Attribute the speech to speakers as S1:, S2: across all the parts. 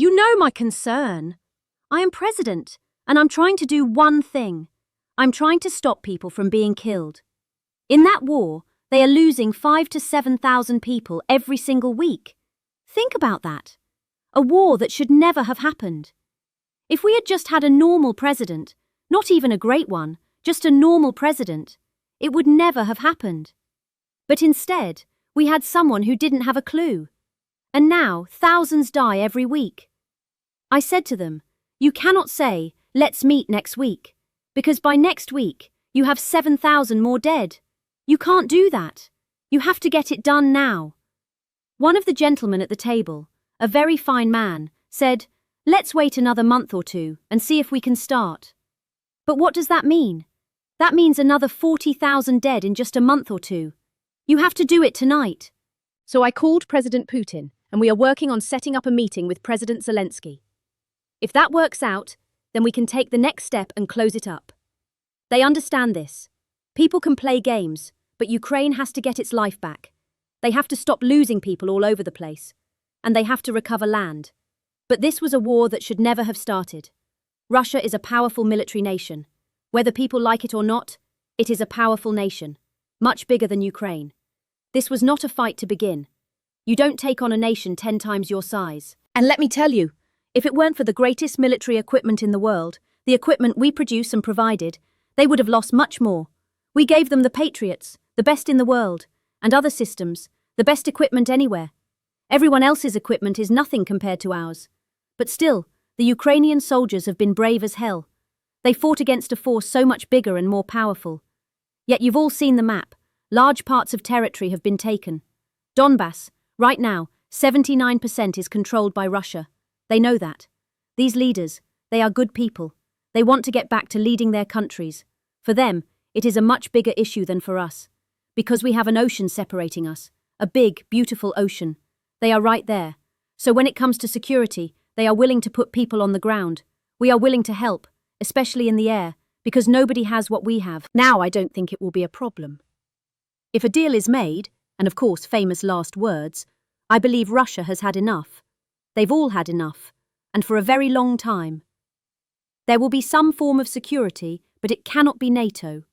S1: You know my concern. I am president, and I'm trying to do one thing. I'm trying to stop people from being killed. In that war, they are losing 5,000 to 7,000 people every single week. Think about that. A war that should never have happened. If we had just had a normal president, not even a great one, just a normal president, it would never have happened. But instead, we had someone who didn't have a clue. And now, thousands die every week. I said to them, you cannot say, let's meet next week, because by next week, you have 7,000 more dead. You can't do that. You have to get it done now. One of the gentlemen at the table, a very fine man, said, let's wait another month or two and see if we can start. But what does that mean? That means another 40,000 dead in just a month or two. You have to do it tonight.
S2: So I called President Putin, and we are working on setting up a meeting with President Zelensky. If that works out, then we can take the next step and close it up. They understand this. People can play games, but Ukraine has to get its life back. They have to stop losing people all over the place. And they have to recover land. But this was a war that should never have started. Russia is a powerful military nation. Whether people like it or not, it is a powerful nation, much bigger than Ukraine. This was not a fight to begin. You don't take on a nation 10 times your size. And let me tell you, if it weren't for the greatest military equipment in the world, the equipment we produce and provided, they would have lost much more. We gave them the Patriots, the best in the world, and other systems, the best equipment anywhere. Everyone else's equipment is nothing compared to ours. But still, the Ukrainian soldiers have been brave as hell. They fought against a force so much bigger and more powerful. Yet you've all seen the map. Large parts of territory have been taken. Donbass, right now, 79% is controlled by Russia. They know that. These leaders, they are good people. They want to get back to leading their countries. For them, it is a much bigger issue than for us. Because we have an ocean separating us. A big, beautiful ocean. They are right there. So when it comes to security, they are willing to put people on the ground. We are willing to help, especially in the air, because nobody has what we have. Now I don't think it will be a problem. If a deal is made, and of course famous last words, I believe Russia has had enough. They've all had enough, and for a very long time. There will be some form of security, but it cannot be NATO.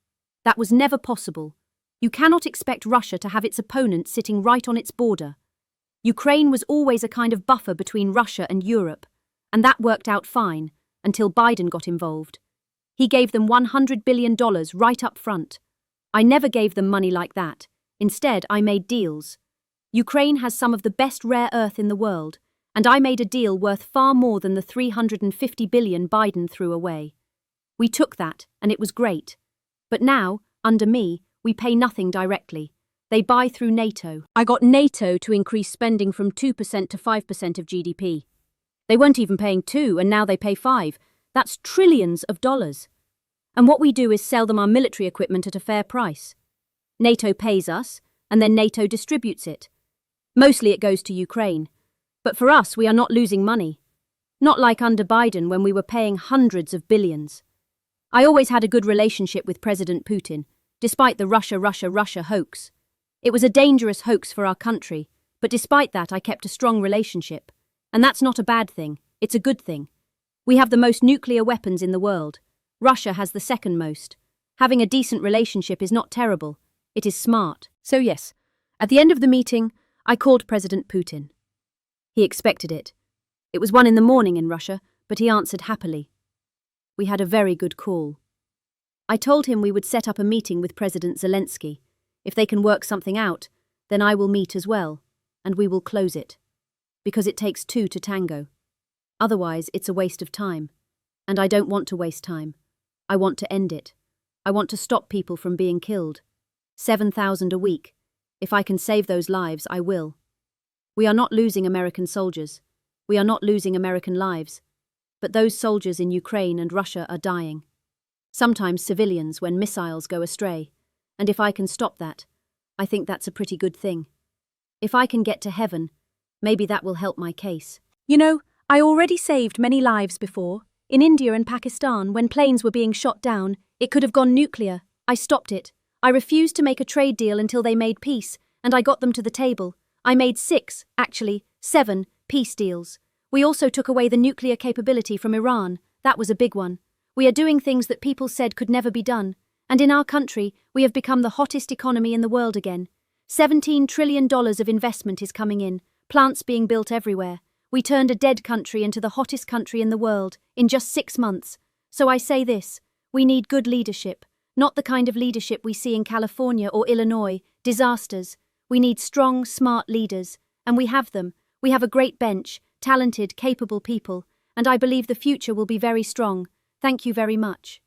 S2: That was never possible. You cannot expect Russia to have its opponent sitting right on its border. Ukraine was always a kind of buffer between Russia and Europe, and that worked out fine, until Biden got involved. He gave them $100 billion right up front. I never gave them money like that. Instead, I made deals. Ukraine has some of the best rare earth in the world, and I made a deal worth far more than the $350 billion Biden threw away. We took that, and it was great. But now, under me, we pay nothing directly. They buy through NATO. I got NATO to increase spending from 2% to 5% of GDP. They weren't even paying 2, and now they pay 5. That's trillions of dollars. And what we do is sell them our military equipment at a fair price. NATO pays us, and then NATO distributes it. Mostly it goes to Ukraine. But for us, we are not losing money. Not like under Biden when we were paying hundreds of billions. I always had a good relationship with President Putin, despite the Russia hoax. It was a dangerous hoax for our country, but despite that I kept a strong relationship. And that's not a bad thing, it's a good thing. We have the most nuclear weapons in the world. Russia has the second most. Having a decent relationship is not terrible, it is smart. So yes, at the end of the meeting, I called President Putin. He expected it. It was 1 a.m. in Russia, but he answered happily. We had a very good call. I told him we would set up a meeting with President Zelensky. If they can work something out, then I will meet as well, and we will close it. Because it takes 2 to tango. Otherwise, it's a waste of time. And I don't want to waste time. I want to end it. I want to stop people from being killed. 7,000 a week. If I can save those lives, I will. We are not losing American soldiers. We are not losing American lives. But those soldiers in Ukraine and Russia are dying. Sometimes civilians when missiles go astray. And if I can stop that, I think that's a pretty good thing. If I can get to heaven, maybe that will help my case. You know, I already saved many lives before. In India and Pakistan, when planes were being shot down, it could have gone nuclear. I stopped it. I refused to make a trade deal until they made peace, and I got them to the table. I made 6, actually 7, peace deals.
S1: We also took away the nuclear capability from Iran. That was a big one. We are doing things that people said could never be done. And in our country, we have become the hottest economy in the world again. $17 trillion of investment is coming in, plants being built everywhere. We turned a dead country into the hottest country in the world in just 6 months. So I say this, we need good leadership, not the kind of leadership we see in California or Illinois, disasters. We need strong, smart leaders, and we have them. We have a great bench, talented, capable people, and I believe the future will be very strong. Thank you very much.